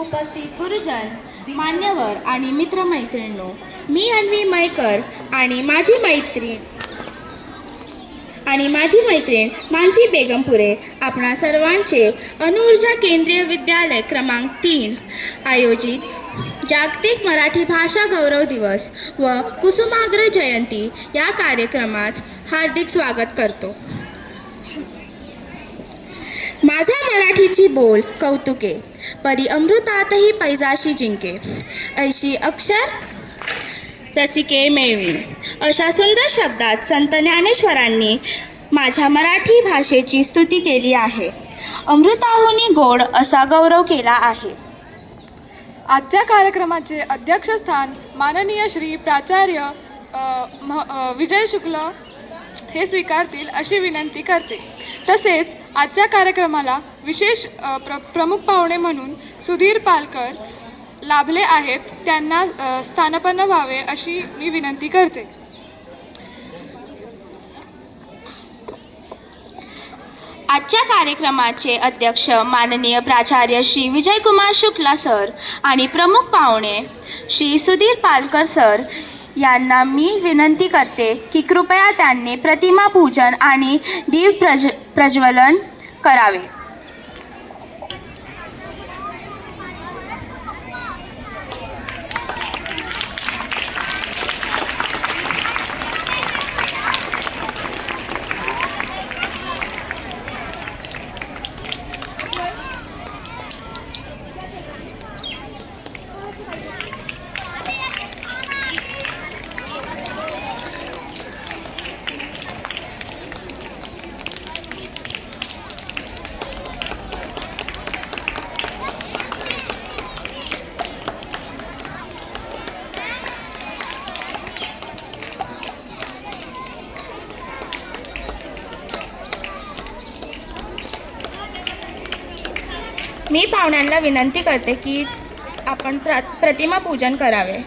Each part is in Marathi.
उपस्थित गुरुजन, मान्यवर आणि मित्रमैत्रिणींनो, मी अन्वी मयकर आणि माझी मैत्रीण मानसी बेगमपुरे आपणा सर्वांचे अणुऊर्जा केंद्रीय विद्यालय क्रमांक 3 आयोजित जागतिक मराठी भाषा गौरव दिवस व कुसुमाग्र जयंती या कार्यक्रमात हार्दिक स्वागत करतो. माझा मराठीची बोल कौतुके, परी अमृतातही पैजाशी जिंके, ऐशी अक्षर रसिके मेळवी, अशा सुंदर शब्दात संत ज्ञानेश्वरांनी माझ्या मराठी भाषेची स्तुती केली आहे. अमृताहुनी गोड असा गौरव केला आहे. आजच्या कार्यक्रमाचे अध्यक्षस्थान माननीय श्री प्राचार्य विजय शुक्ल हे स्वीकारतील अशी विनंती करते. तसेच आजच्या कार्यक्रमाला विशेष प्रमुख पाहुणे म्हणून सुधीर पालकर लाभले आहेत, त्यांना स्थानापन्न व्हावे अशी मी विनंती करते. आजच्या कार्यक्रमाचे अध्यक्ष माननीय प्राचार्य श्री विजयकुमार शुक्ला सर आणि प्रमुख पाहुणे श्री सुधीर पालकर सर यांना मी विनंती करते की कृपया त्यांनी प्रतिमा पूजन आणि दीप प्रज्वलन करावे. मी पाहुण्यांना विनंती करते की आपण प्रतिमा पूजन करावे.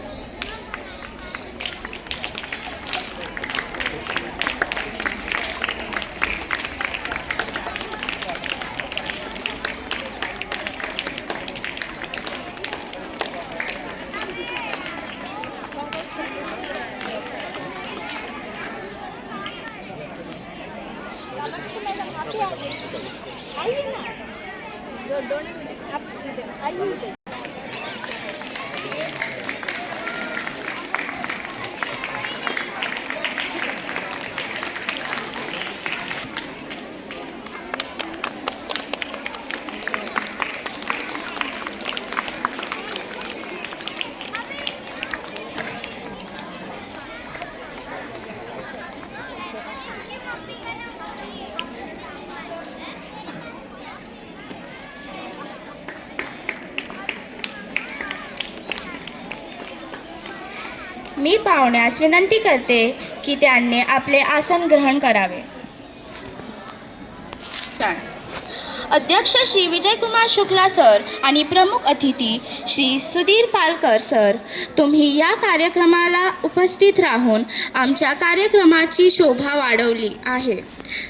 मी पाहुण्यास विनंती करते की त्यांनी आपले आसन ग्रहण करावे. अध्यक्ष श्री विजयकुमार शुक्ला सर आणि प्रमुख अतिथी श्री सुधीर पालकर सर, तुम्ही या कार्यक्रमाला उपस्थित राहून आमच्या कार्यक्रमाची शोभा वाढवली आहे.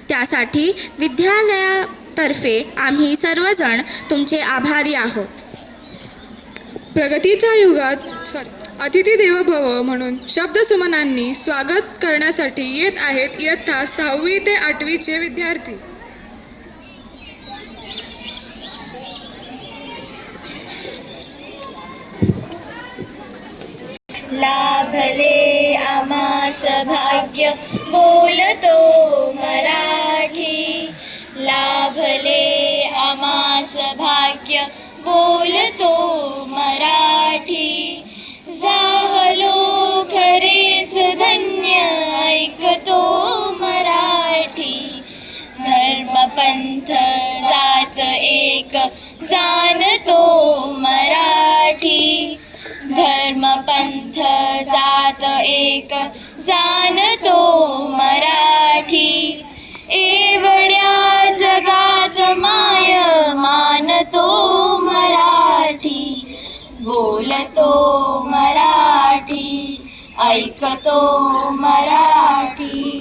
त्यासाठी विद्यालयातर्फे आम्ही सर्वजण तुमचे आभारी आहोत. प्रगतीच्या युगात अतिथी देवो भव म्हणून शब्दसुमनांनी स्वागत करण्यासाठी येत आहेत इयत्ता 6वी ते 8वीचे विद्यार्थी. लाभले आमास भाग्य बोलतो मराठी, लाभले आमास भाग्य बोलतो मराठी, जाहलो खरेच धन्य ऐकतो मराठी, धर्मपंथ जात एक जाणतो मराठी, धर्मपंथ जात एक जाणतो मराठी, एवढ्या जगात माय मानतो मराठी, बोलतो मराठी, ऐकतो मराठी,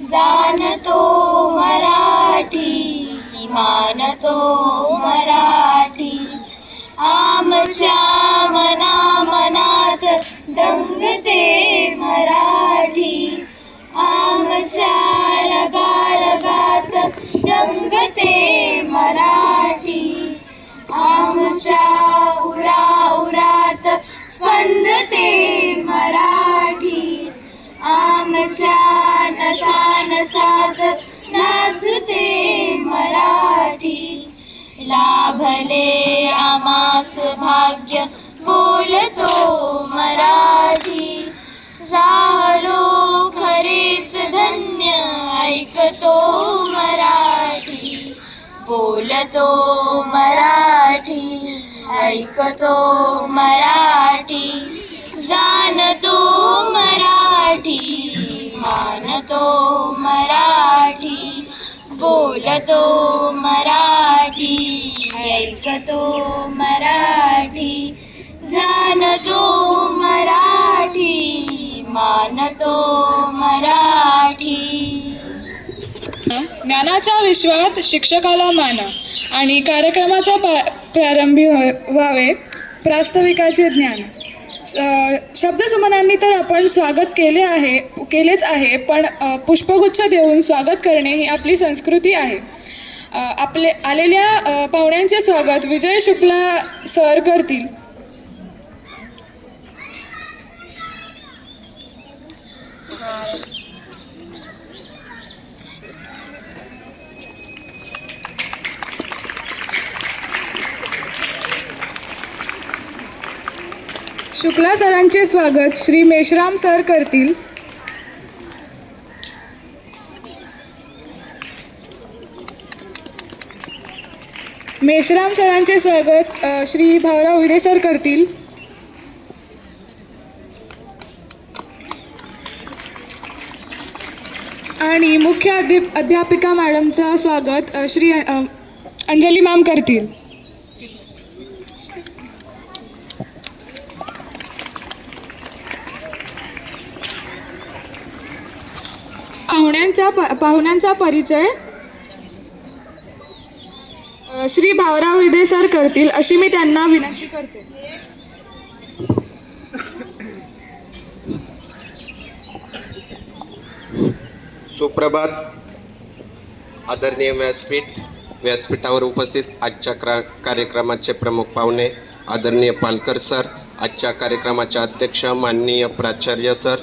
जाणतो मराठी, मानतो मराठी, आमची रंगते मराठी आमच्या रगारगात रंगते मराठी आमच्या उराउरात स्पंदते मराठी आमच्या नसानसात नाचते मराठी लाभले आमास भाग्य बोलतो मराठी झालो खरेच धन्य ऐकतो मराठी बोलतो मराठी ऐकतो मराठी जाणतो मराठी मानतो मराठी बोलतो मराठी ऐकतो मराठी जाणतो मराठी मानतो मराठी. ज्ञानाच्या विश्वात शिक्षकाला माना आणि कार्यक्रमाचा प्रारंभी व्हावे प्रास्ताविकाचे ज्ञान. शब्दसुमनांनी तर आपण स्वागत केलेच आहे, पण पुष्पगुच्छ देऊन स्वागत करणे ही आपली संस्कृती आहे. आपले आलेल्या पाहुण्यांचे स्वागत विजय शुक्ला सर करतील. शुक्ला सरांचे स्वागत श्री मेश्राम सर करतील. मेश्राम सरांचे स्वागत श्री भाऊराव विदे सर करतील. आणि मुख्य अध्यापिका मॅडमचा स्वागत श्री अंजली मॅम करतील. पाहुण्यांचा परिचय श्री भाऊराव विदे सर करतील अशी मी त्यांना विनंती करते. सुप्रभात. आदरणीय व्यासपीठावर उपस्थित आजच्या कार्यक्रमाचे प्रमुख पाहुणे आदरणीय पालकर सर, आजच्या कार्यक्रमाचे अध्यक्ष माननीय प्राचार्य सर,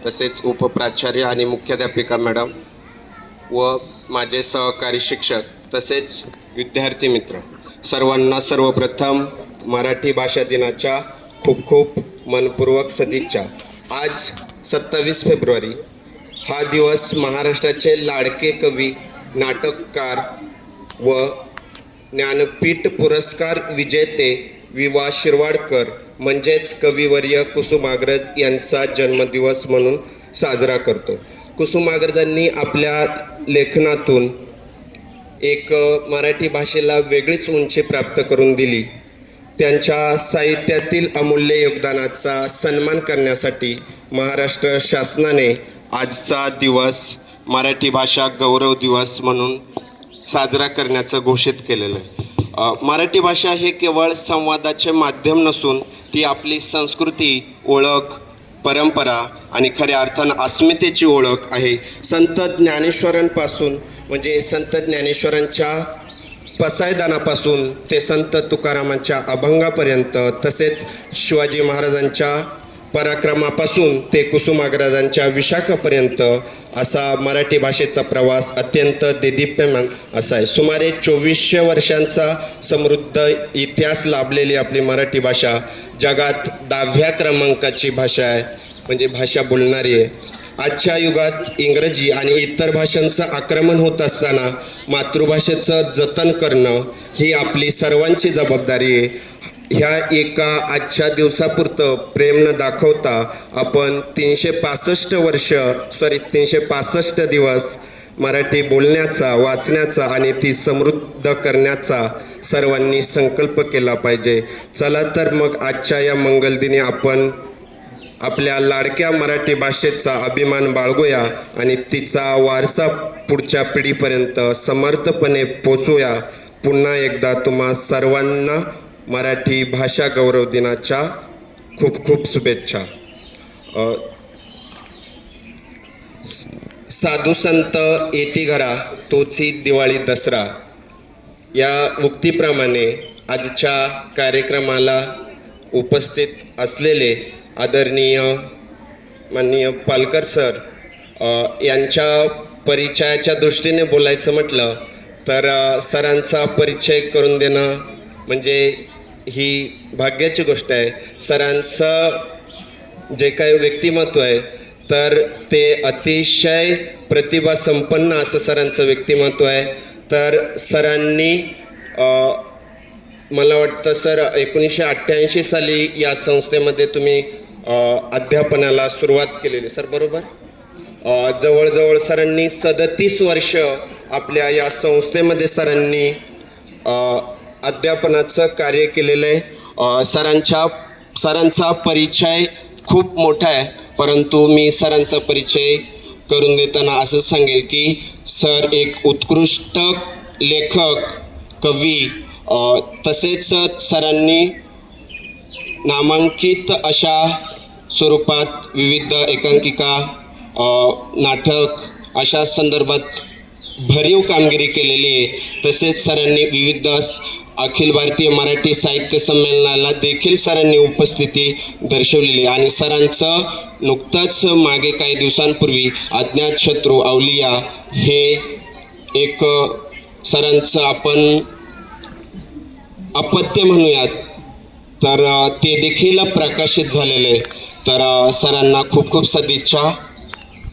तसेच उपप्राचार्य आणि मुख्याध्यापिका मॅडम व माझे सहकारी शिक्षक तसेच विद्यार्थी मित्र, सर्वांना सर्वप्रथम मराठी भाषा दिनाच्या खूप खूप मनपूर्वक सदिच्छा. आज 27 फेब्रुवारी हा दिवस महाराष्ट्राचे लाडके कवी, नाटककार व ज्ञानपीठ पुरस्कार विजेते विवा शिरवाडकर म्हणजेच कविवर्य कुसुमाग्रज यांचा जन्मदिवस म्हणून साजरा करतो. कुसुमाग्रजांनी आपल्या लेखनातून एक मराठी भाषेला वेगळीच उंची प्राप्त करून दिली. त्यांच्या साहित्यातील अमूल्य योगदानाचा सन्मान करण्यासाठी महाराष्ट्र शासनाने आजचा दिवस मराठी भाषा गौरव दिवस म्हणून साजरा करण्याचं घोषित केलेलं आहे. मराठी भाषा हे केवळ संवादाचे माध्यम नसून ती आपली संस्कृती, ओळख, परंपरा आणि खऱ्या अर्थानं अस्मितेची ओळख आहे. संत ज्ञानेश्वरांपासून म्हणजे संत ज्ञानेश्वरांच्या पसायदानापासून ते संत तुकारामांच्या अभंगापर्यंत, तसेच शिवाजी महाराजांच्या पराक्रमापासून ते कुसुमाग्रजांच्या विशाखापर्यंत असा मराठी भाषेचा प्रवास अत्यंत देदीप्यमान असा आहे. सुमारे 2400 वर्षांचा समृद्ध इतिहास लाभलेली आपली मराठी भाषा जगात 10व्या क्रमांकाची भाषा आहे, म्हणजे भाषा बोलणारी आहे. आजच्या युगात इंग्रजी आणि इतर भाषांचं आक्रमण होत असताना मातृभाषेचं जतन करणं ही आपली सर्वांची जबाबदारी आहे. ह्या एका आजच्या दिवसापुरतं प्रेम न दाखवता आपण 365 दिवस मराठी बोलण्याचा, वाचण्याचा आणि ती समृद्ध करण्याचा सर्वांनी संकल्प केला पाहिजे. चला तर मग आजच्या या मंगलदिनी आपण आपल्या लाडक्या मराठी भाषेचा अभिमान बाळगूया आणि तिचा वारसा पुढच्या पिढीपर्यंत समर्थपणे पोचवूया. पुन्हा एकदा तुम्हा सर्वांना मराठी भाषा गौरव दिनाच्या खूप खूप शुभेच्छा. साधू संत येती घरा तोची दिवाळी दसरा या उक्तीप्रमाणे आजच्या कार्यक्रमाला उपस्थित असलेले आदरणीय माननीय पालकर सर यांच्या परिचयाच्या दृष्टीने बोलायचं म्हटलं तर सरांचा परिचय करून देणं म्हणजे ही भाग्याची गोष्ट आहे. सरांचं जे काही व्यक्तिमत्व आहे तर ते अतिशय प्रतिभासंपन्न असं सरांचं व्यक्तिमत्व आहे. तर सरांनी मला वाटतं सर 1988 साली या संस्थेमध्ये तुम्ही अध्यापनाला सुरुवात केलेली सर, बरोबर? जवळजवळ सरांनी 37 वर्ष आपल्या या संस्थेमध्ये सरांनी अध्यापनाचं कार्य केलेलं आहे. सरांचा परिचय खूप मोठा आहे, परंतु मी सरांचा परिचय करून देताना असं सांगेल की सर एक उत्कृष्ट लेखक, कवी, तसेच सरांनी नामांकित अशा स्वरूपात विविध एकांकिका, नाटक अशा संदर्भात भरीव कामगिरी केलेली आहे. तसेच सरांनी विविध अखिल भारतीय मराठी साहित्य संमेलनाला देखील सरांनी उपस्थिती दर्शवलेली आणि सरांचं नुकतंच मागे काही दिवसांपूर्वी अज्ञातशत्रू अवलिया हे एक सरांचं आपण अपत्य म्हणूयात तर ते देखील प्रकाशित झालेले. तर सरांना खूप खूप सदिच्छा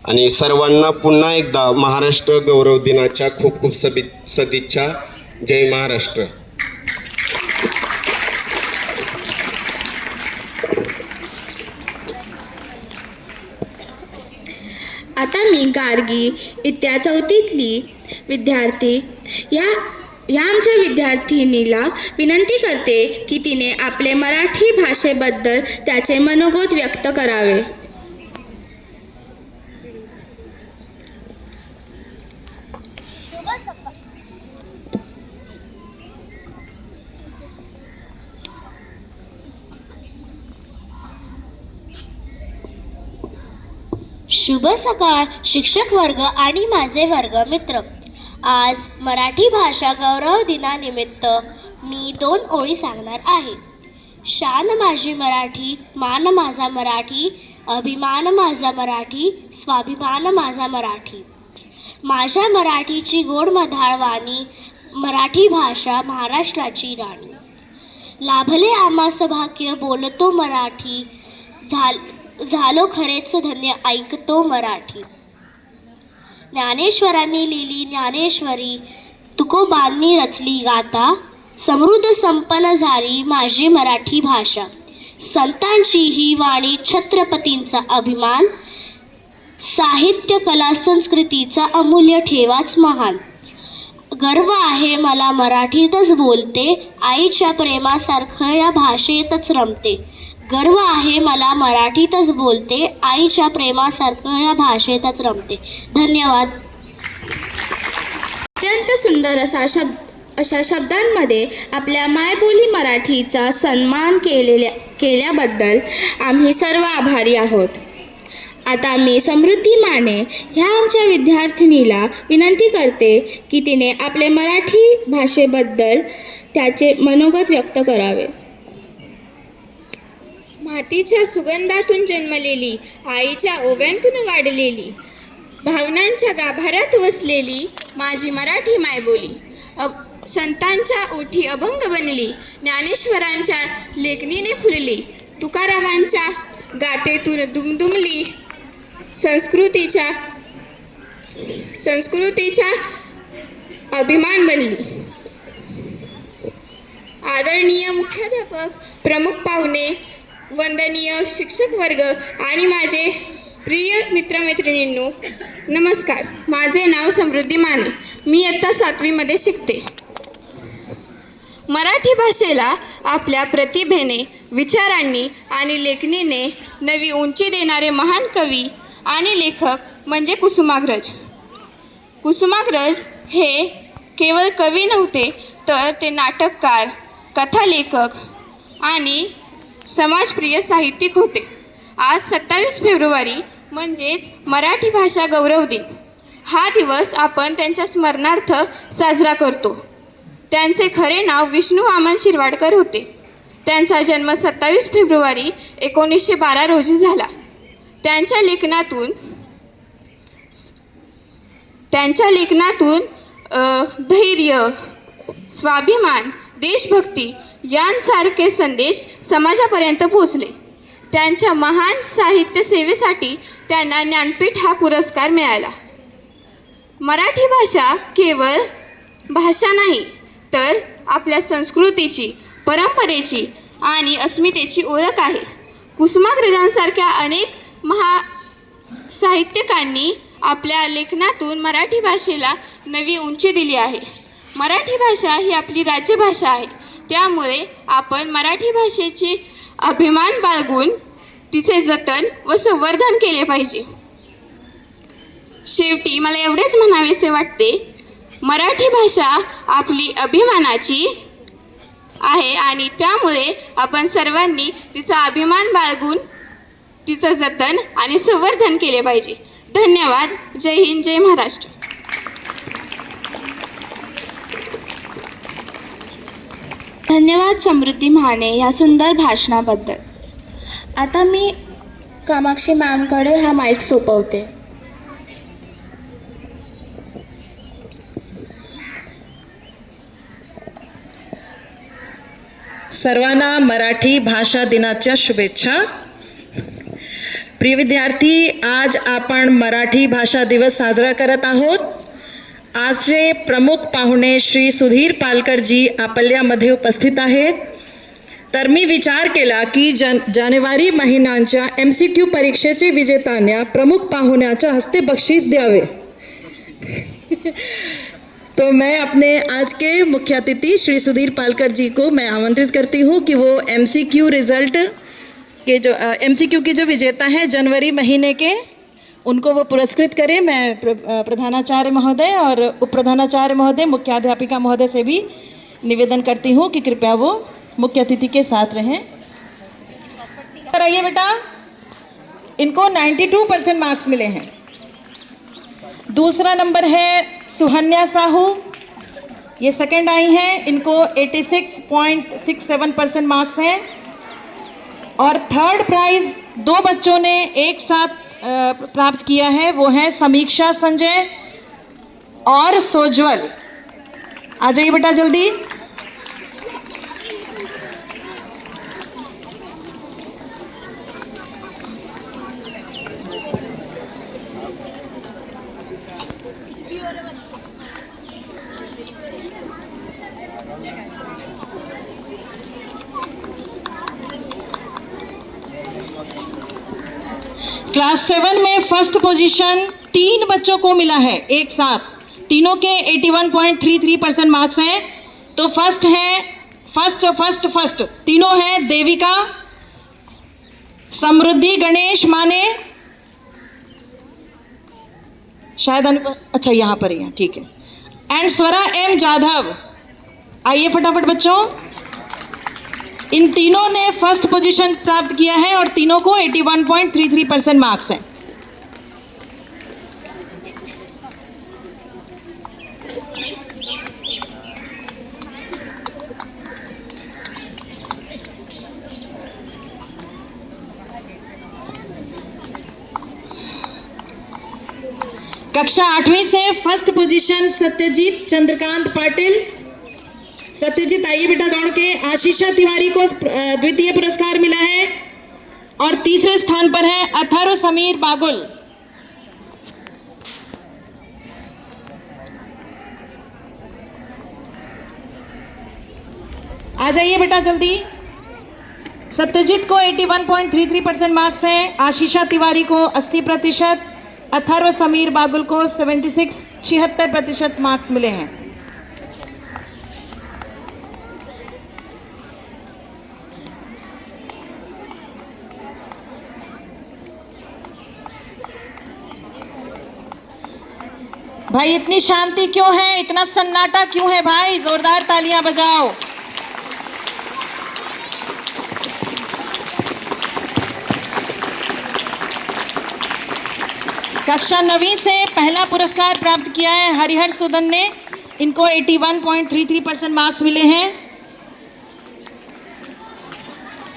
आणि सर्वांना पुन्हा एकदा महाराष्ट्र गौरव दिनाच्या खूप खूप सदिच्छा. जय महाराष्ट्र. आता मी गार्गी इत्या चौथीतली विद्यार्थी या आमच्या विद्यार्थिनीला विनंती करते की तिने आपले मराठी भाषेबद्दल त्याचे मनोगत व्यक्त करावे. शुभ सकाळ शिक्षक वर्ग आणि माझे वर्ग मित्र. आज मराठी भाषा गौरव दिनानिमित्त मी 2 ओळी सांगणार आहे. शान माझी मराठी, मान माझा मराठी, अभिमान माझा मराठी, स्वाभिमान माझा मराठी. माझ्या मराठीची गोड मधाळ वाणी, मराठी भाषा महाराष्ट्राची राणी. लाभले आम्हास भाग्य बोलतो मराठी, झालो खरेच धन्य ऐकतो मराठी. ज्ञानेश्वरांनी लिहिली ज्ञानेश्वरी, तुकोबांनी रचली गाथा, समृद्ध संपन्न झाली माझी मराठी भाषा. संतांची ही वाणी छत्रपतींचा अभिमान, साहित्य कला संस्कृतीचा अमूल्य ठेवाच महान. गर्व आहे मला मराठीतच बोलते, आईच्या प्रेमासारखं या भाषेतच रमते. गर्व आहे मला मराठीतच बोलते, आईच्या प्रेमासारखं या भाषेतच रमते. धन्यवाद. अत्यंत सुंदर अशा शब्दांमध्ये आपल्या मायबोली मराठीचा सन्मान केल्याबद्दल आम्ही सर्व आभारी आहोत. आता मी समृद्धी माने ह्या आमच्या विद्यार्थिनीला विनंती करते की तिने आपले मराठी भाषेबद्दल त्याचे मनोगत व्यक्त करावे. मातीच्या सुगंधातून जन्मलेली, आईच्या ओव्यांतून वाढलेली, भावनांच्या गाभाऱ्यात वसलेली माझी मराठी मायबोली. संतांच्या ओठी अभंग बनली, ज्ञानेश्वरांच्या लेखणीने फुलली, तुकारामांच्या गातेतून दुमदुमली, संस्कृतीच्या अभिमान बनली. आदरणीय मुख्याध्यापक, प्रमुख पाहुणे, वंदनीय शिक्षक वर्ग आणि माझे प्रिय मित्रमैत्रिणींनो, नमस्कार. माझे नाव समृद्धी माने. मी इयत्ता 7वीमध्ये शिकते. मराठी भाषेला आपल्या प्रतिभेने, विचारांनी आणि लेखणीने नवी उंची देणारे महान कवी आणि लेखक म्हणजे कुसुमाग्रज. कुसुमाग्रज हे केवळ कवी नव्हते, तर ते नाटककार, कथालेखक आणि समाजप्रिय साहित्यिक होते. आज 27 फेब्रुवारी म्हणजेच मराठी भाषा गौरव दिन. हा दिवस आपण त्यांच्या स्मरणार्थ साजरा करतो. त्यांचे खरे नाव विष्णू वामन शिरवाडकर होते. त्यांचा जन्म 27 फेब्रुवारी 1912 रोजी झाला. त्यांच्या लेखनातून धैर्य, स्वाभिमान, देशभक्ती यांसारखे संदेश समाजापर्यंत पोहोचले. त्यांच्या महान साहित्य सेवेसाठी त्यांना ज्ञानपीठ हा पुरस्कार मिळाला. मराठी भाषा केवळ भाषा नाही, तर आपल्या संस्कृतीची, परंपरेची आणि अस्मितेची ओळख आहे. कुसुमाग्रजांसारख्या अनेक साहित्यिकांनी आपल्या लेखनातून मराठी भाषेला नवी उंची दिली आहे. मराठी भाषा ही आपली राज्यभाषा आहे. त्यामुळे आपण मराठी भाषेचे अभिमान बाळगून तिचे जतन व संवर्धन केले पाहिजे. शेवटी मला एवढेच म्हणावेसे वाटते, मराठी भाषा आपली अभिमानाची आहे आणि त्यामुळे आपण सर्वांनी तिचा अभिमान बाळगून तिचं जतन आणि संवर्धन केले पाहिजे. धन्यवाद. जय हिंद, जय महाराष्ट्र. धन्यवाद समृद्धी महाने या सुंदर भाषणाबद्दल. आता मी कामाक्षी मॅमकडे हा माईक सोपवते. सर्वांना मराठी भाषा दिनाच्या शुभेच्छा. प्रिय विद्यार्थी, आज आपण मराठी भाषा दिवस साजरा करत आहोत. आजचे प्रमुख पाहुणे श्री सुधीर पालकरजी आपल्यामध्ये उपस्थित आहेत. तर मी विचार केला की जानेवारी महिन्याच्या MCQ परीक्षेचे विजेत्यांना प्रमुख पाहुण्याच्या हस्ते बक्षीस द्यावे. तो मैं अपने आज के मुख्य अतिथि श्री सुधीर पालकर जी को मैं आमंत्रित करती हूँ कि वो MCQ रिज़ल्ट के जो MCQ के जो विजेता हैं जनवरी महीने के, उनको वो पुरस्कृत करें. मैं प्रधानाचार्य महोदय और उप प्रधानाचार्य महोदय, मुख्याध्यापिका महोदय से भी निवेदन करती हूँ कि कृपया वो मुख्य अतिथि के साथ रहें. आइए बेटा, इनको 92% मार्क्स मिले हैं. दूसरा नंबर है सुहन्या साहू, ये सेकंड आई हैं, इनको 86.67% मार्क्स हैं. और थर्ड प्राइज़ 2 बच्चों ने एक साथ प्राप्त किया है, वो है समीक्षा संजय और सोज्वल. आ जाइए बेटा जल्दी. क्लास 7 में फर्स्ट पोजीशन 3 बच्चों को मिला है एक साथ. तीनों के 81.33% मार्क्स हैं. तो फर्स्ट तीनों हैं देविका, समृद्धि गणेश माने, शायद अच्छा यहाँ पर ही है, ठीक है, एंड स्वरा M जाधव. आइए फटाफट बच्चों. इन तीनों ने फर्स्ट पोजीशन प्राप्त किया है और तीनों को 81.33% मार्क्स हैं. कक्षा 8वीं से फर्स्ट पोजीशन सत्यजीत चंद्रकांत पाटिल. सत्यजीत आइए बेटा दौड़ के. आशीषा तिवारी को द्वितीय पुरस्कार मिला है और तीसरे स्थान पर है अथर्व समीर बागुल. आ जाइए बेटा जल्दी. सत्यजीत को 81.33% मार्क्स हैं, आशीषा तिवारी को 80%, अथर्व समीर बागुल को 76% मार्क्स मिले हैं. भाई इतनी शांति क्यों है, इतना सन्नाटा क्यों है भाई? जोरदार तालियां बजाओ. कक्षा 9वीं से पहला पुरस्कार प्राप्त किया है हरिहर सुदन ने, इनको 81.33% मार्क्स मिले हैं।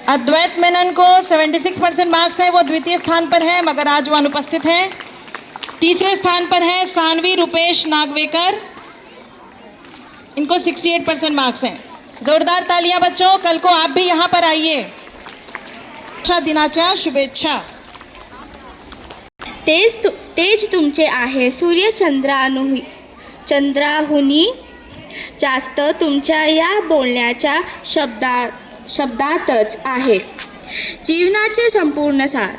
अद्वैत मेनन को 76% मार्क्स हैं, वो द्वितीय स्थान पर है मगर आज वो अनुपस्थित हैं। तीसरे स्थान पर है सानवी रुपेश नागवेकर, इनको 68% मार्क्स हैं। जोरदार तालियां बच्चों, कल को आप भी यहाँ पर आइए। दिनाच्या शुभेच्छा। तेज तुमचे आहे सूर्य चंद्राहुनी जास्त तुमच्या या बोलण्याच्या शब्दातच आहे जीवनाचे संपूर्ण सार।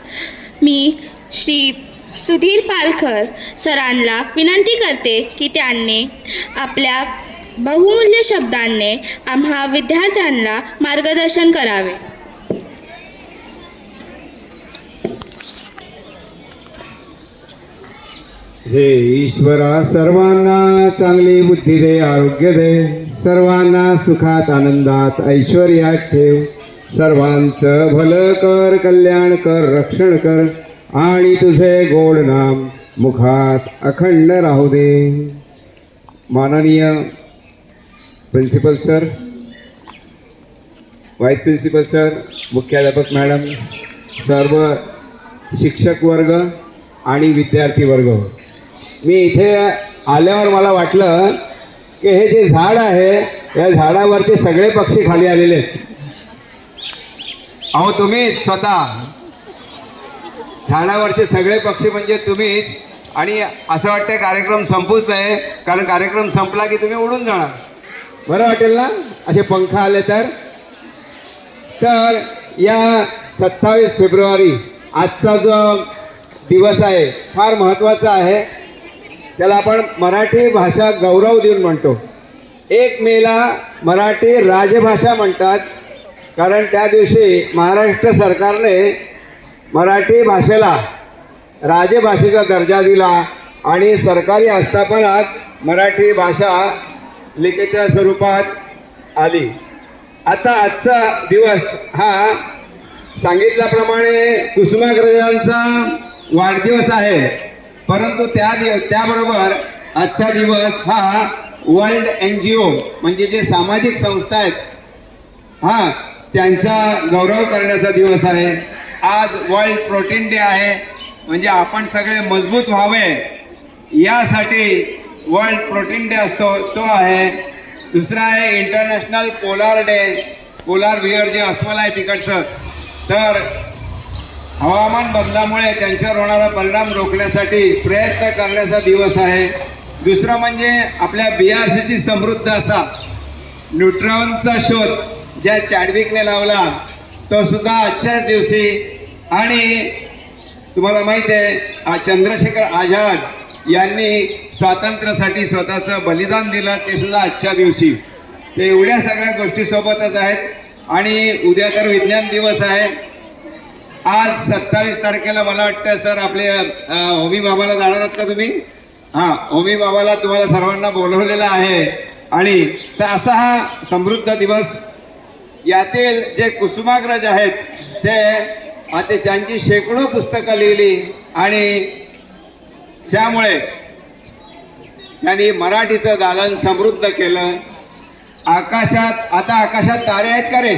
मी श्री सुधीर पालकर सरांना विनंती करते की त्यांनी आपल्या बहुमूल्य शब्दांनी आम्हा विद्यार्थ्यांना मार्गदर्शन करावे। हे ईश्वरा, सर्वांना चांगली बुद्धी दे, आरोग्य दे, सर्वांना सुखात आनंदात ऐश्वर्यात ठेव, सर्वांचं भलं कर, कल्याण कर, रक्षण कर आणि तुझे गोड नाम मुखात अखंड राहू दे। माननीय principal sir, vice principal sir, मुख्याध्यापक मॅडम, सर्व शिक्षक वर्ग आणि विद्यार्थी वर्ग, मी इथे आल्यावर मला वाटलं की हे जे झाड आहे या झाडावरचे सगळे पक्षी खाली आलेले आहेत। अहो तुम्हीच स्वतः झाडावरचे सगळे पक्षी म्हणजे तुम्हीच, आणि असं वाटतं कार्यक्रम संपूच नाही, कारण कार्यक्रम संपला की तुम्ही उडून जाणार। बरं वाटेल ना असे पंख आले तर या 27 फेब्रुवारी आजचा जो दिवस आहे फार महत्त्वाचा आहे, त्याला आपण मराठी भाषा गौरव दिन म्हणतो। 1 मेला मराठी राजभाषा म्हणतात, कारण त्या दिवशी महाराष्ट्र सरकारने मराठी भाषेला राजभाषेचा दर्जा दिला आणि सरकारी आस्थापनात मराठी भाषा लिखित स्वरूपात आली। आता आजचा दिवस हा सांगितल्याप्रमाणे कुसुमाग्रजांचा वाढदिवस आहे, परंतु त्याबरोबर आजचा दिवस हा वर्ल्ड NGO म्हणजे जे सामाजिक संस्था आहेत त्यांचा गौरव करण्याचा दिवस आहे। आज वर्ल्ड प्रोटीन डे आहे, म्हणजे आपण सगळे मजबूत व्हावे यासाठी वर्ल्ड प्रोटीन डे असतो तो आहे। दुसरा आहे international polar day, polar bear जे अस्वल आहे तिकडचं, तर हवामान बदलामुळे त्यांच्यावर होणारा परिणाम रोखण्यासाठी प्रयत्न करण्याचा दिवस आहे। दुसरं म्हणजे आपल्या BRCची समृद्ध असा न्यूट्रॉनचा शोध ज्या चॅडविकने लावला तो सुद्धा आजच्याच दिवशी, आणि तुम्हाला माहीत आहे चंद्रशेखर आझाद यांनी स्वातंत्र्यासाठी स्वतःचं बलिदान दिलं ते सुद्धा आजच्या दिवशी। ते एवढ्या सगळ्या गोष्टी सोबतच आहेत। आणि उद्या तर विज्ञान दिवस आहे। आज 27 तारखेला मला वाटतं सर आपले होमी बाबाला जाणार आहात का तुम्ही? होमी बाबाला तुम्हाला सर्वांना बोलवलेलं आहे। आणि तर असा हा समृद्ध दिवस, यातील जे कुसुमाग्रज आहेत ते त्यांची शेकडो पुस्तकं लिहिली आणि त्यामुळे त्यांनी मराठीचं दालन समृद्ध केलं। आकाशात तारे आहेत का रे?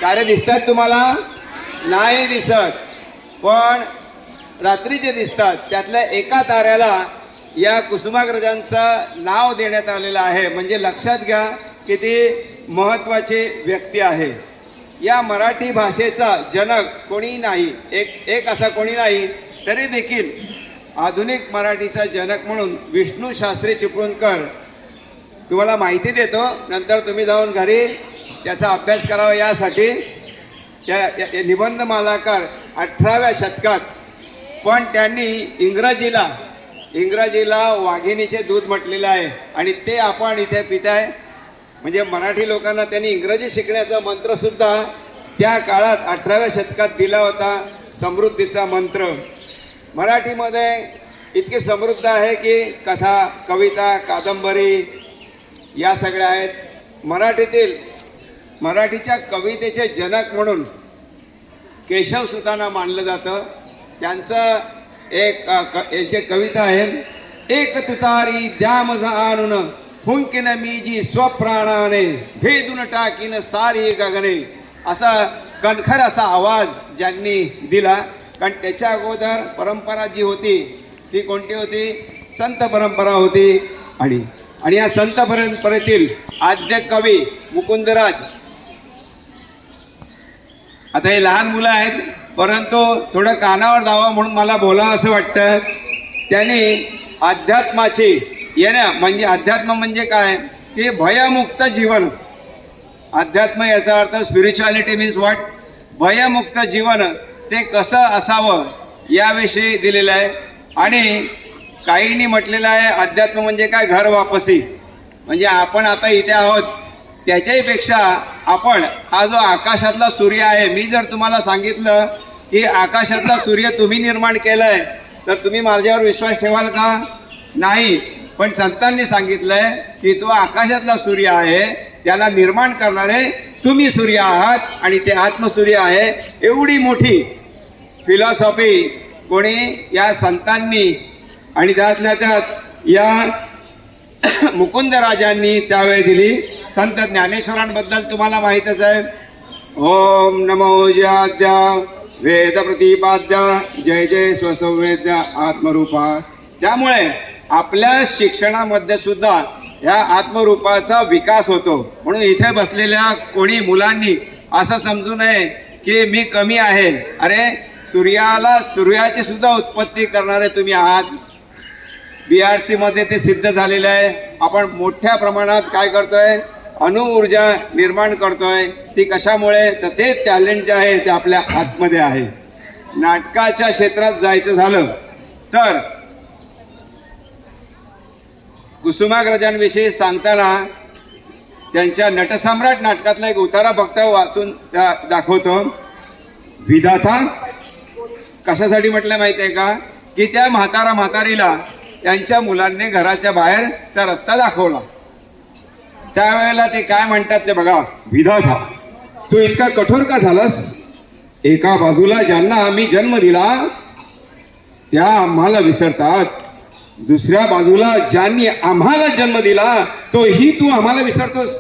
तारे दिसतात तुम्हाला? नाही दिसत, पण रात्री जे दिसतात त्यातल्या एका ताऱ्याला या कुसुमाग्रजांचं नाव देण्यात आलेलं आहे, म्हणजे लक्षात घ्या किती महत्त्वाची व्यक्ती आहे। या मराठी भाषेचा जनक कोणी नाही, एक असा कोणी नाही, तरी देखील आधुनिक मराठीचा जनक म्हणून विष्णू शास्त्री चिपळूणकर तुम्हाला माहिती देतो, नंतर तुम्ही जाऊन घरी त्याचा अभ्यास करावा। यासाठी त्या निबंध मालाकार 18व्या शतकात, पण त्यांनी इंग्रजीला वाघिणीचे दूध म्हटलेलं आहे आणि ते आपण इथे पिताय, म्हणजे मराठी लोकांना त्यांनी इंग्रजी शिकण्याचा मंत्रसुद्धा त्या काळात 18व्या शतकात दिला होता, समृद्धीचा मंत्र। मराठीमध्ये इतकी समृद्ध आहे की कथा, कविता, कादंबरी या सगळ्या आहेत। मराठीच्या कवितेचे जनक म्हणून केशवसुतांना मानलं जातं। त्यांचं यांची कविता आहे. एक तुतारी द्या मज आणून फुंकीन मी जी स्वप्राणाने भेदून टाकीन सारी गगने. असा कणखर असा आवाज ज्यांनी दिला. कारण त्याच्या अगोदर परंपरा जी होती ती कोणती होती? संत परंपरा होती. आणि या संत परंपरेतील आद्य कवी मुकुंदराज. आता हे लहान मुलं आहेत परंतु थोडं कानावर जावं म्हणून मला बोलावं असं वाटतं. त्यांनी अध्यात्माची म्हणजे अध्यात्म म्हणजे काय की भयमुक्त जीवन. अध्यात्म याचा अर्थ स्पिरिच्युअलिटी मीन्स व्हॉट? भयमुक्त जीवन ते कसं असावं याविषयी दिलेलं आहे. आणि काहींनी म्हटलेलं आहे अध्यात्म म्हणजे काय? घर वापसी. म्हणजे आपण आता इथे आहोत त्याच्याही पेक्षा आपण हा जो आकाशातला सूर्य आहे, मी जर तुम्हाला सांगितलं की आकाशातला सूर्य तुम्ही निर्माण केला आहे तर तुम्ही माझ्यावर विश्वास ठेवाल का? नाही. पण संतांनी सांगितलंय की तो आकाशातला सूर्य आहे, त्याला निर्माण करणारे तुम्ही सूर्य आहात आणि ते आत्मसूर्य आहे. एवढी मोठी फिलॉसॉफी कोणी? या संतांनी आणि त्यातल्या त्यात या मुकुंदराजांनी त्यावेळी दिली. संत ज्ञानेश्वरांबद्दल तुम्हाला माहीतच आहे. ओम नमो ज्याद्या वेद प्रतिपाद्य जय जय स्वसंवेद्या आत्मरूपा. त्यामुळे आपल्या शिक्षणामध्ये सुद्धा ह्या आत्मरूपाचा विकास होतो. म्हणून इथे बसलेल्या कोणी मुलांनी असं समजू नये की मी कमी आहे. अरे सूर्याची सुद्धा उत्पत्ती करणारे तुम्ही आहात. BRC मध्ये ते सिद्ध झालेलं आहे. आपण मोठ्या प्रमाणात काय करतोय? अणुऊर्जा निर्माण करतोय. ती कशामुळे? तर ते टॅलेंट जे आहे ते आपल्या आतमध्ये आहे. नाटकाच्या क्षेत्रात जायचं झालं तर कुसुमाग्रजांविषयी सांगताना त्यांच्या नटसम्राट नाटकातला एक उतारा फक्त वाचून दाखवतो. विधाता कशासाठी म्हटलं माहिती आहे का? की त्या म्हातारीला त्यांच्या मुलांनी घराच्या बाहेरचा रस्ता दाखवला. त्यावेळेला ते काय म्हणतात ते बघा. विधाता तू इतका कठोर का झालास? एका बाजूला ज्यांना आम्ही जन्म दिला त्या आम्हाला विसरतात, दुसऱ्या बाजूला ज्यांनी आम्हाला जन्म दिला तोही तू आम्हाला विसरतोस.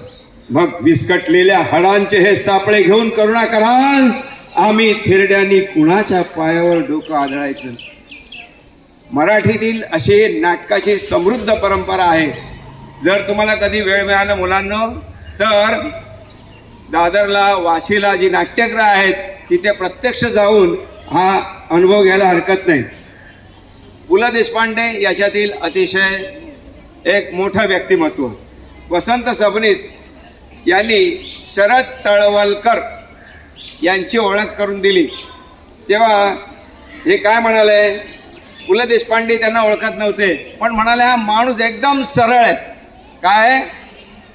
मग विस्कटलेल्या हाडांचे हे सापळे घेऊन करुणा कराल. आम्ही थेरड्यांनी कुणाच्या पायावर डोकं आदळायचं. मराठीतील अशी नाटकाची समृद्ध परंपरा आहे. जर तुम्हाला कधी वेळ मिळाला मुलांनो तर दादरला वाशीला जी नाट्यगृह आहेत तिथे प्रत्यक्ष जाऊन हा अनुभव घ्यायला हरकत नाही. पु ल देशपांडे याच्यातील अतिशय एक मोठं व्यक्तिमत्व वसंत सबनीस यांनी शरद तळवलकर यांची ओळख करून दिली. तेव्हा हे काय म्हणाले? पु ल देशपांडे त्यांना ओळखत नव्हते पण म्हणाले हा माणूस एकदम सरळ आहे. काय?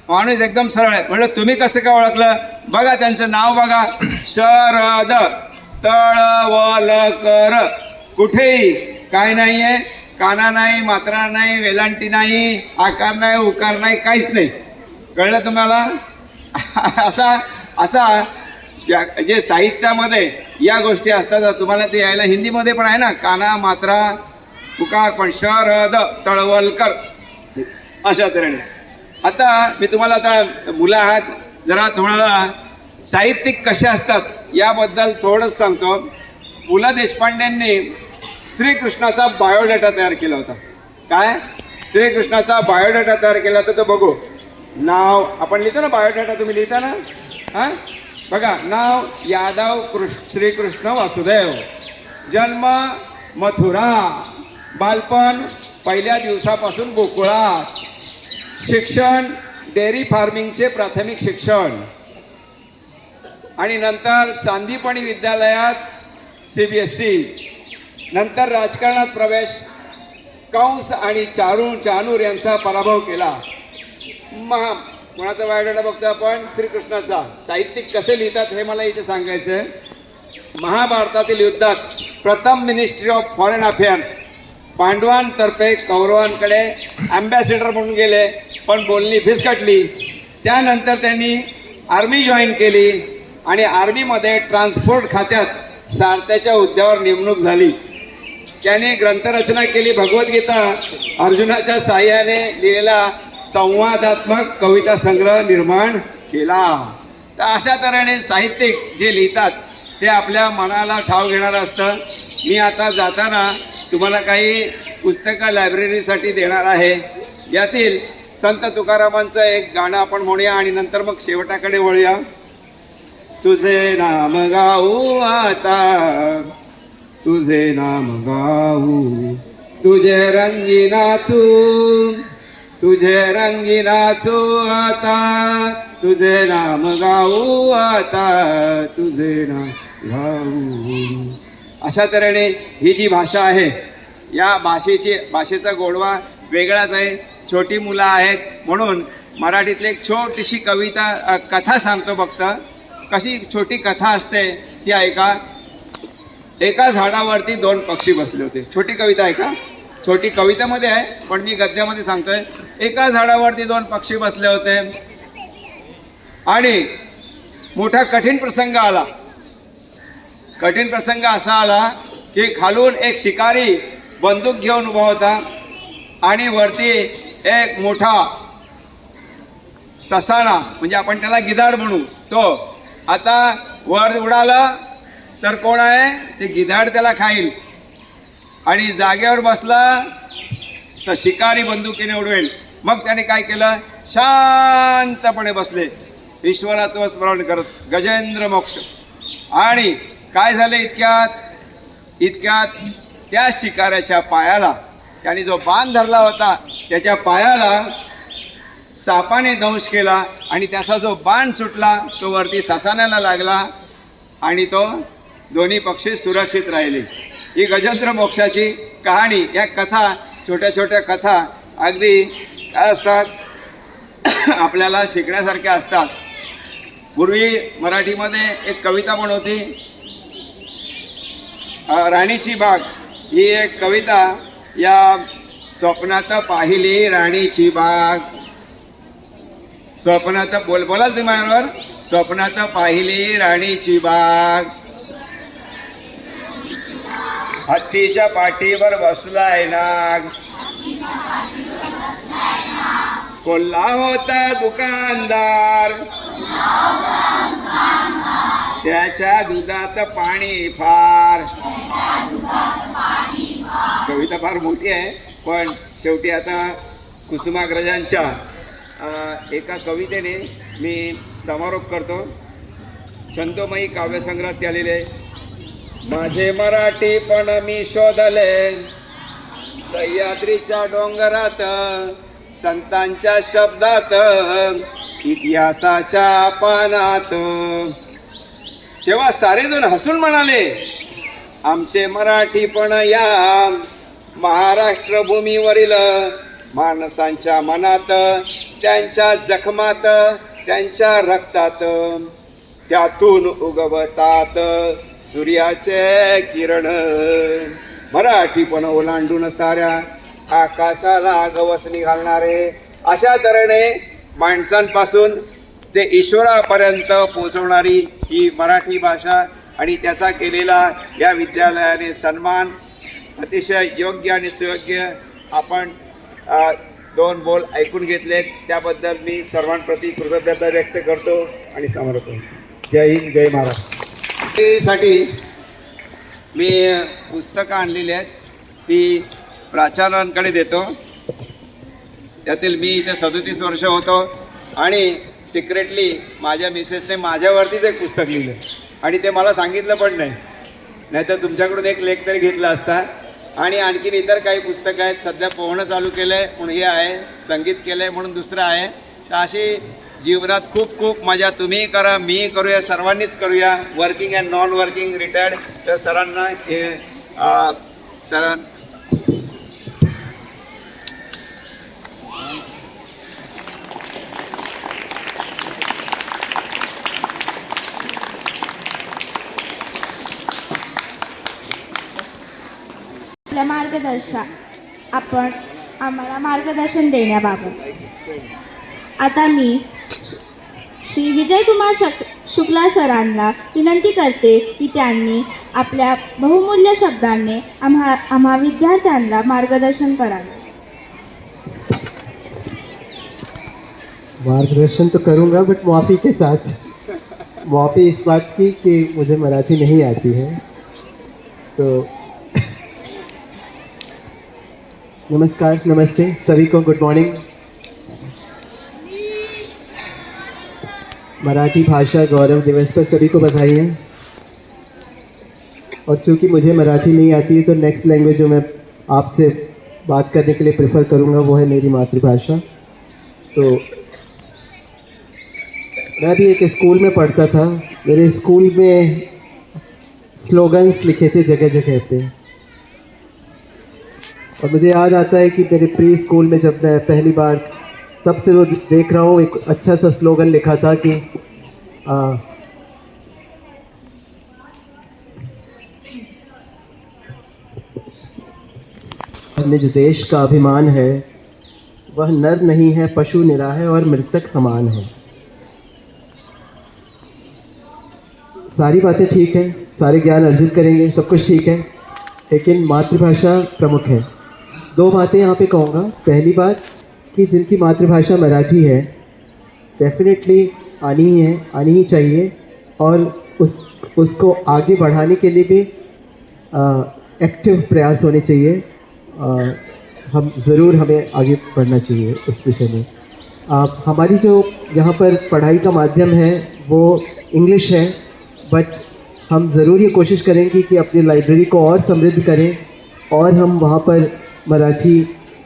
माणूस एकदम सरळ आहे. म्हटलं तुम्ही कसं काय ओळखलं? बघा त्यांचं नाव बघा. शरद तळवलकर. कुठेही काय नाही आहे, काना नाही, मात्रा नाही, वेलांटी नाही, आकार नाही, उकार नाही, काहीच नाही. कळलं तुम्हाला? असा जे साहित्यामध्ये या गोष्टी असतात तुम्हाला ते यायला हिंदीमध्ये पण आहे ना, काना मात्रा उकार. पण शरद तळवलकर अशा तऱ्हेने. आता मी तुम्हाला आता मुलं आहात जरा थोडं साहित्यिक कसे असतात याबद्दल थोडंच सांगतो. पु ल देशपांडेंनी श्रीकृष्णाचा बायोडेटा तयार केला होता. काय? श्रीकृष्णाचा बायोडेटा तयार केला होता. तो बघू. नाव आपण लिहितो ना बायोडेटा, तुम्ही लिहिता ना? हां बघा. नाव यादव श्रीकृष्ण वासुदेव. जन्म मथुरा. बालपण पहिल्या दिवसापासून गोकुळात. शिक्षण डेअरी फार्मिंगचे प्राथमिक शिक्षण आणि नंतर सांदीपणी विद्यालयात CBSE. नंतर राजकारणात प्रवेश. कंस आणि चाणूर यांचा पराभव केला. कोणाचा बायोडेटा बघतो आपण? श्रीकृष्णाचा. साहित्यिक कसे लिहितात हे मला इथे सांगायचं आहे. महाभारतातील युद्धात प्रथम मिनिस्ट्री ऑफ फॉरेन अफेअर्स पांडवांतर्फे कौरवांकडे ॲम्बॅसिडर म्हणून गेले पण बोलणी फिसकटली. त्यानंतर त्यांनी आर्मी जॉईन केली आणि आर्मीमध्ये ट्रान्सपोर्ट खात्यात सारथ्याच्या हुद्द्यावर नेमणूक झाली. त्याने ग्रंथरचना केली भगवद्गीता. अर्जुनाच्या साह्याने लिहिलेला संवादात्मक कविता संग्रह निर्माण केला. तर अशा तऱ्हेने साहित्यिक जे लिहितात ते आपल्या मनाला ठाव घेणारं असतं. मी आता जाताना तुम्हाला काही पुस्तकं लायब्ररीसाठी देणार आहे. यातील संत तुकारामांचं एक गाणं आपण म्हणूया आणि नंतर मग शेवटाकडे वळूया. तुझे नाम गाऊ आता, तुझे नाम गाऊ, तुझे रंगी नाचू, तुझे रंगी नाचू आता, तुझे नाम गाऊ आता, तुझे नाम गाऊ. अशा तऱ्हेने ही जी भाषा आहे या भाषेचा गोडवा वेगळाच आहे. छोटी मुलं आहेत म्हणून मराठीतली एक छोटीशी कथा सांगतो फक्त. कशी छोटी कथा असते ती ऐका. एका झाडावरती 2 पक्षी बसले होते. छोटी कविता आहे का? छोटी कवितेमध्ये आहे पण मी गद्यामध्ये सांगतोय. एका झाडावरती 2 पक्षी बसले होते आणि मोठा कठीण प्रसंग आला. कठीण प्रसंग असा आला की खालून एक शिकारी बंदूक घेऊन उभा होता आणि वरती एक मोठा ससाणा, म्हणजे आपण त्याला गिधाड म्हणू, तो आता वर उडाला तर कोण आहे ते गिधाड त्याला खाईल. आणि जागेवर बसला तर शिकारी बंदुकीने उडवेल. मग त्याने काय केलं? शांतपणे बसले ईश्वराचं स्मरण करत, गजेंद्र मोक्ष. आणि काय झालं इतक्यात त्या शिकाऱ्याच्या पायाला, त्याने जो बाण धरला होता त्याच्या पायाला सापाने दंश केला आणि त्याचा जो बाण सुटला तो वरती ससाण्याला लागला आणि तो दोन्ही पक्षी सुरक्षित राहिले. ही गजेंद्र मोक्षाची कहाणी. या कथा, छोट्या छोट्या कथा अगदी काय असतात आपल्याला शिकण्यासारख्या असतात. पूर्वी मराठीमध्ये एक कविता पण होती, राणीची बाग. ही एक कविता. या स्वप्नात पाहिली राणीची बाग, स्वप्नात बोलाल तुम्ही माझ्याबरोबर. स्वप्नात पाहिली राणीची बाग, हत्तीच्या पाठीवर बसलाय नाग, कोल्हा होता दुकानदार, त्याच्या दुधात पाणी फार. कविता फार मोठी आहे पण शेवटी आता कुसुमाग्रजांच्या एका कवितेने मी समारोप करतो. छंदोमयी काव्यसंग्रहात ते आलेले आहे. माझे मराठी पण मी शोधले सह्याद्रीच्या डोंगरात, संतांच्या शब्दात, इतिहासाच्या पानात. तेव्हा सारेजण हसून म्हणाले, आमचे मराठी पण या महाराष्ट्र भूमीवरील माणसांच्या मनात, त्यांच्या जखमात, त्यांच्या रक्तात, त्यातून उगवतात सूर्याचे किरण. मराठी पण ओलांडून साऱ्या आकाशाला गवसणी घालणारे. अशा तऱ्हेने माणसांपासून ते ईश्वरापर्यंत पोहोचवणारी ही मराठी भाषा आणि त्याचा केलेला या विद्यालयाने सन्मान अतिशय योग्य आणि सुयोग्य. आपण 2 बोल ऐकून घेतलेत त्याबद्दल मी सर्वांप्रती कृतज्ञता व्यक्त करतो आणि समर्पण. जय हिंद, जय महाराष्ट्र. साठी मी पुस्तकं आणलेली आहेत ती प्राचार्यांकडे देतो. त्यातील मी इथे 37 वर्ष होतो आणि सिक्रेटली माझ्या मिसेसने माझ्यावरतीच एक पुस्तक लिहिलं आणि ते मला सांगितलं पण नाही, नाहीतर तुमच्याकडून एक लेख तरी घेतला असता. आणि आणखीन इतर काही पुस्तकं आहेत. सध्या पोहणं चालू केलं आहे म्हणून हे आहे, संगीत केलं आहे म्हणून दुसरं आहे. तर अशी जीवनात खूप खूप मजा तुम्ही करा, मी करूया, सर्वांनीच करूया. Working and non working, retired, तर सरांना हे आपल्या आपण आम्हाला मार्गदर्शन देण्याबाबत आता मी श्री विजयकुमार शुक्ला सरांना विनंती करते की त्यांनी आपल्या बहुमूल्य शब्दांनी आम्हा विद्यार्थ्यांना मार्गदर्शन करावे. मार्गदर्शन तो करूँगा बट माफ़ी के साथ. माफ़ी इस बात की कि मुझे मराठी नहीं आती है. तो नमस्कार, नमस्ते सभी को, गुड मॉर्निंग. मराठी भाषा गौरव दिवस पर सभी को बधाई है. और चूँकि मुझे मराठी नहीं आती है तो नेक्स्ट लैंग्वेज जो मैं आपसे बात करने के लिए प्रेफर करूँगा वो है मेरी मातृभाषा. तो मैं भी एक स्कूल में पढ़ता था. मेरे स्कूल में स्लोगन्स लिखे थे जगह जगह पे. और मुझे याद आता है कि मेरे प्री स्कूल में जब मैं पहली बार तब से वो देख रहा हूँ, एक अच्छा सा स्लोगन लिखा था कि निज देश का अभिमान है, वह नर नहीं है, पशु निरा है और मृतक समान है. सारी बातें ठीक है, सारे ज्ञान अर्जित करेंगे, सब कुछ ठीक है, लेकिन मातृभाषा प्रमुख है. दो बातें यहाँ पे कहूँगा. पहली बात कि जिनकी मातृभाषा मराठी है डेफिनेटली आनी ही चाहिए, और उसको आगे बढ़ाने के लिए भी एक्टिव प्रयास होने चाहिए. हमें आगे बढ़ना चाहिए उस विषय में. हमारी जो यहाँ पर पढ़ाई का माध्यम है वो इंग्लिश है, बट हम ज़रूर ये कोशिश करेंगे कि अपनी लाइब्रेरी को और समृद्ध करें और हम वहाँ पर मराठी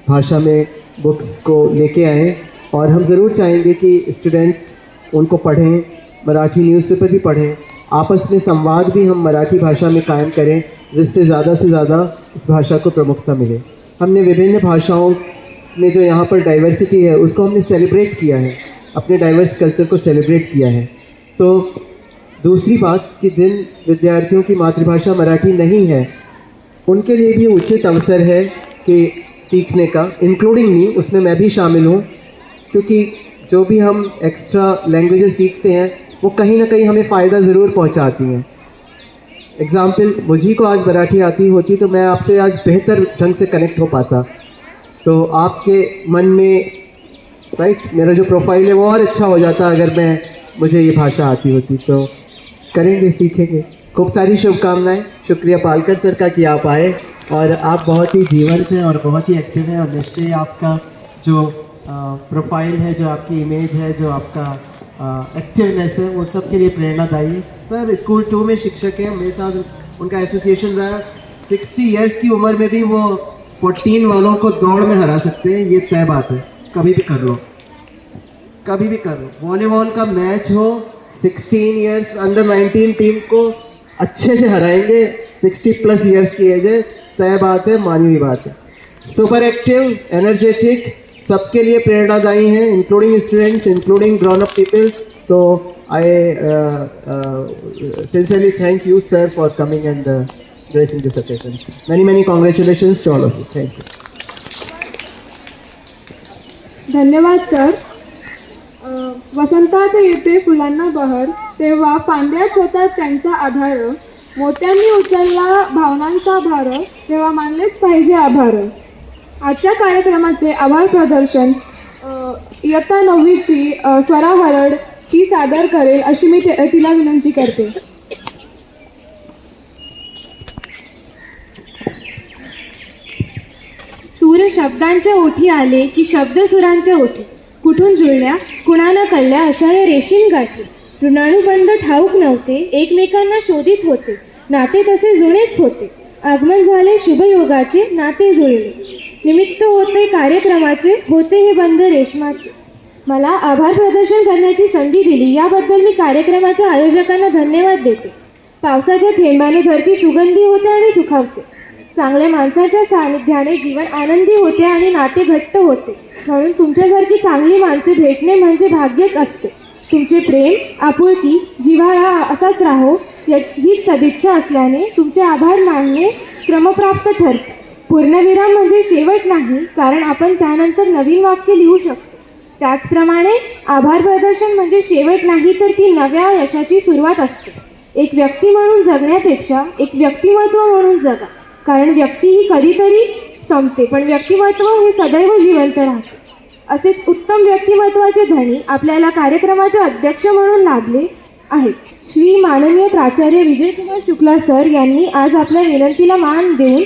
भाषा में बुक्स को लेके आएँ. और हम ज़रूर चाहेंगे कि स्टूडेंट्स उनको पढ़ें, मराठी न्यूज़पेपर भी पढ़ें, आपस में संवाद भी हम मराठी भाषा में कायम करें, जिससे ज़्यादा से ज़्यादा इस भाषा को प्रमुखता मिले. हमने विभिन्न भाषाओं में जो यहाँ पर डाइवर्सिटी है उसको हमने सेलिब्रेट किया है, अपने डाइवर्स कल्चर को सेलिब्रेट किया है. तो दूसरी बात कि जिन विद्यार्थियों की मातृभाषा मराठी नहीं है उनके लिए भी उचित अवसर है कि सीखने का, इंक्लूडिंग मी, उसमें मैं भी शामिल हूँ. क्योंकि जो भी हम एक्स्ट्रा लैंग्वेजेस सीखते हैं वो कहीं ना कहीं हमें फ़ायदा ज़रूर पहुँचाती हैं. एग्ज़ाम्पल, मुझे को आज मराठी आती होती तो मैं आपसे आज बेहतर ढंग से कनेक्ट हो पाता. तो आपके मन में मेरा जो प्रोफाइल है वो और अच्छा हो जाता अगर मुझे ये भाषा आती होती. तो करेंगे, सीखेंगे. खूब सारी शुभकामनाएं. शुक्रिया पालकर सर का कि आप आए, और आप बहुत ही जीवंत हैं और बहुत ही एक्टिव हैं, और निश्चय आपका जो प्रोफाइल है, जो आपकी इमेज है, जो आपका एक्टिवनेस है, वो सब के लिए प्रेरणादायी है. सर स्कूल 2 में शिक्षक हैं, मेरे साथ उनका एसोसिएशन रहा. 60 इयर्स की उम्र में भी वो 14 वालों को दौड़ में हरा सकते हैं, ये तय बात है. कभी भी कर लो, कभी भी कर लो. वॉलीबॉल का मैच हो, 16 इयर्स अंडर 19 टीम को अच्छे से हराएंगे. 60+ इयर्स की एज है, तय बात है, मानी हुई बात है. सुपर एक्टिव, एनर्जेटिक, सबके लिए प्रेरणादायी हैं, including students, including grown up people. तो आई sincerely thank you sir for coming and gracing this occasion. Many congratulations to all of you. Thank you. धन्यवाद सर. वसंतात येते फुलांना बहर, तेव्हा फांद्याच होतात त्यांचा आधार. मोत्यांनी उचलला भावनांचा भार, तेव्हा मानलेच पाहिजे आभार. आजच्या कार्यक्रमाचे आभार प्रदर्शन इयत्ता 9वीची स्वरा हरड ती सादर करेल अशी मी तिला विनंती करते. सूर शब्दांच्या ओठी आले की शब्द सुरांच्या ओठी, कुठून जुळल्या कुणाला कळल्या अशा या रेशीम गाठी. ऋणानुबंध ठाऊक नव्हते, एकमेकांना शोधित होते, नाते तसे जुळेच होते. आगमन झाले शुभयोगाचे, नाते जुळले, निमित्त होते कार्यक्रमाचे, होते हे बंध रेशमाचे. मला आभार प्रदर्शन करण्याची संधी दिली याबद्दल मी कार्यक्रमाच्या आयोजकांना धन्यवाद देते. पावसाच्या थेंबाने धरती सुगंधी होते आणि सुखावते. चांगल्या माणसाच्या सानिध्याने जीवन आनंदी होते आणि नाते घट्ट होते. म्हणून तुमच्यासारखी चांगली माणसे भेटणे म्हणजे भाग्यच असते. तुमचे प्रेम, आपुलकी, जिव्हाळा असाच राहो हीच सदिच्छा असल्याने तुमचे आभार मानणे क्रमप्राप्त ठरते. पूर्णविराम म्हणजे शेवट नाही, कारण आपण त्यानंतर नवीन वाक्य लिहू शकतो. त्याचप्रमाणे आभार प्रदर्शन म्हणजे शेवट नाही तर ती नव्या यशाची सुरुवात असते. एक व्यक्ती म्हणून जगण्यापेक्षा एक व्यक्तिमत्व म्हणून जगा, कारण व्यक्ती ही कधीतरी संपते पण व्यक्तिमत्व हे सदैव जिवंत राहते. असेच उत्तम व्यक्तिमत्वाचे धनी आपल्याला कार्यक्रमाचे अध्यक्ष म्हणून लाभले आहेत. श्री माननीय प्राचार्य विजयकुमार शुक्ला सर यांनी आज आपल्या विनंतीला मान देऊन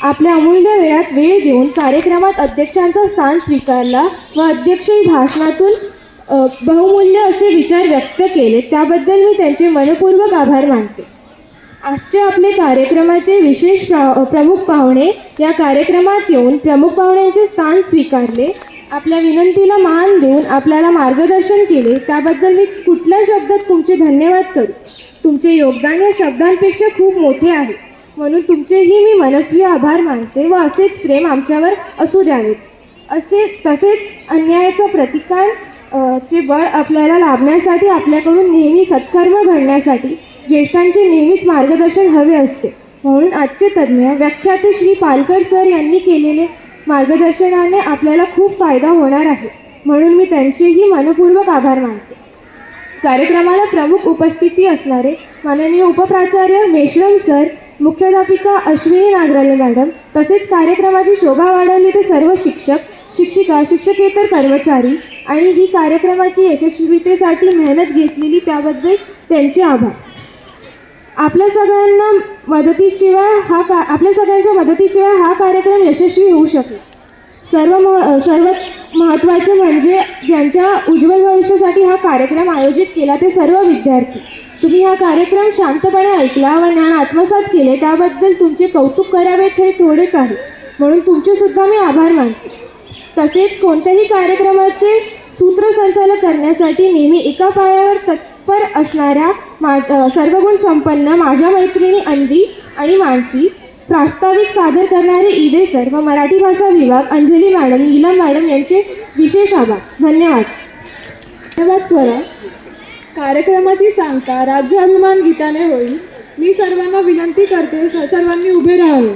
आपल्या अमूल्य वेळ देऊन कार्यक्रमात अध्यक्षांचा स्थान स्वीकारला व अध्यक्षीय भाषणातून बहुमूल्य असे विचार व्यक्त केले. त्याबद्दल मी त्यांचे मनपूर्वक आभार मानते. आजचे आपले कार्यक्रमाचे विशेष प्रमुख पाहुणे या कार्यक्रमात येऊन प्रमुख पाहुण्यांचे स्थान स्वीकारले, आपल्या विनंतीला मान देऊन आपल्याला मार्गदर्शन केले, त्याबद्दल मी कुठल्या शब्दात तुमचे धन्यवाद करू. तुमचे योगदान या शब्दांपेक्षा खूप मोठे आहे, म्हणून तुमचेही मी मनस्वी आभार मानते व असेच प्रेम आमच्यावर असू द्यावेत. तसेच अन्यायाचा प्रतिकार चे बळ आपल्याला लाभण्यासाठी आपल्याकडून नेहमी सत्कर्म घडण्यासाठी ज्येष्ठांचे नेहमीच मार्गदर्शन हवे असते. म्हणून आजचे तज्ज्ञ व्याख्याते श्री पालकर सर यांनी केलेले मार्गदर्शनाने आपल्याला खूप फायदा होणार आहे, म्हणून मी त्यांचेही मनपूर्वक आभार मानते. कार्यक्रमाला प्रमुख उपस्थिती असणारे माननीय उपप्राचार्य मेश्राम सर, मुख्याध्यापिका अश्विनी नागराले मॅडम, तसेच कार्यक्रमाची शोभा वाढवली ते सर्व शिक्षक, शिक्षिका, शिक्षकेतर कर्मचारी आणि ही कार्यक्रमाची यशस्वीतेसाठी मेहनत घेतलेली त्याबद्दल त्यांचे आभार. आपल्या सगळ्यांच्या मदतीशिवाय हा कार्यक्रम यशस्वी होऊ शकेल. सर्वात महत्त्वाचे म्हणजे ज्यांच्या उज्ज्वल भविष्यासाठी हा कार्यक्रम आयोजित केला ते सर्व विद्यार्थी. तुम्ही हा कार्यक्रम शांतपणे ऐकला व ज्ञान आत्मसात केले, त्याबद्दल तुमचे कौतुक करावेत हे थोडेच आहे, म्हणून तुमचे सुद्धा मी आभार मानते. तसेच कोणत्याही कार्यक्रमाचे सूत्रसंचालन करण्यासाठी नेहमी एका पायावर तत्पर असणाऱ्या सर्वगुण संपन्न माझ्या मैत्रिणी अंधी आणि मानसी, प्रास्ताविक सादर करणारे ईदे सर व मराठी भाषा विभाग अंजली मॅडम, नीलम मॅडम यांचे विशेष आभार. धन्यवाद. धन्यवाद स्वरा. कार्यक्रमाची सांगता राज्याभिमान गीताने होईल. मी सर्वांना विनंती करते सर्वांनी उभे राहावे.